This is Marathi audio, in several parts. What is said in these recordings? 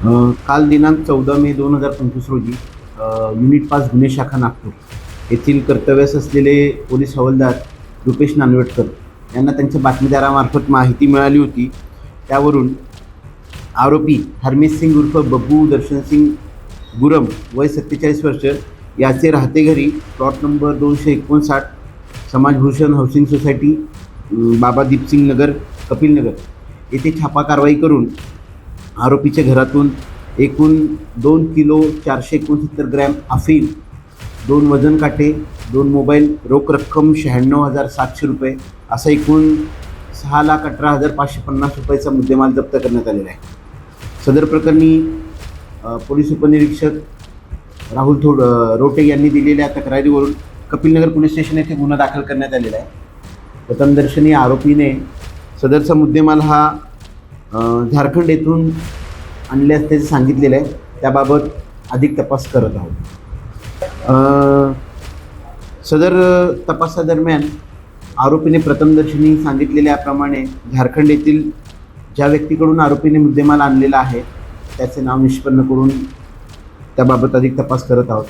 काल दिनांक 14 मे 2025 रोजी युनिट 5 गुन्हे शाखा नागपूर येथील कर्तव्यास असलेले पोलीस हवालदार रुपेश नानवटकर यांना त्यांच्या बातमीदारामार्फत माहिती मिळाली होती. त्यावरून आरोपी हरमेश सिंग उर्फ बब्बू दर्शन सिंग गुरम वय 47 वर्ष याचे राहते घरी प्लॉट नंबर 259 समाजभूषण हाऊसिंग सोसायटी बाबा दीपसिंग नगर कपिलनगर येथे छापा कारवाई करून आरोपीच्या घरातून एकूण 2 किलो 469 ग्रॅम अफीम, 2 वजन काटे, 2 मोबाईल, रोख रक्कम 96,700 रुपये असा एकूण 6,18,550 रुपयाचा मुद्देमाल जप्त करण्यात आलेला आहे. सदर प्रकरणी पोलीस उपनिरीक्षक राहुल रोटे यांनी दिलेल्या तक्रारीवरून कपिलनगर पोलीस स्टेशन येथे गुन्हा दाखल करण्यात आलेला आहे. प्रथमदर्शनी आरोपीने सदरचा मुद्देमाल हा झारखंड येथून आणल्यास त्याचे सांगितलेलं आहे. त्याबाबत अधिक तपास करत आहोत. सदर तपासादरम्यान आरोपीने प्रथमदर्शनी सांगितलेल्याप्रमाणे झारखंड येथील ज्या व्यक्तीकडून आरोपीने मुद्देमाल आणलेला आहे त्याचे नाव निष्पन्न करून त्याबाबत अधिक तपास करत आहोत.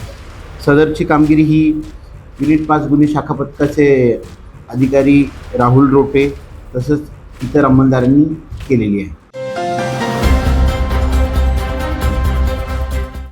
सदरची कामगिरी ही युनिट 5 गुन्हे शाखा पथकाचे अधिकारी राहुल रोटे तसंच इतर अंमलदारांनी केलेली आहे.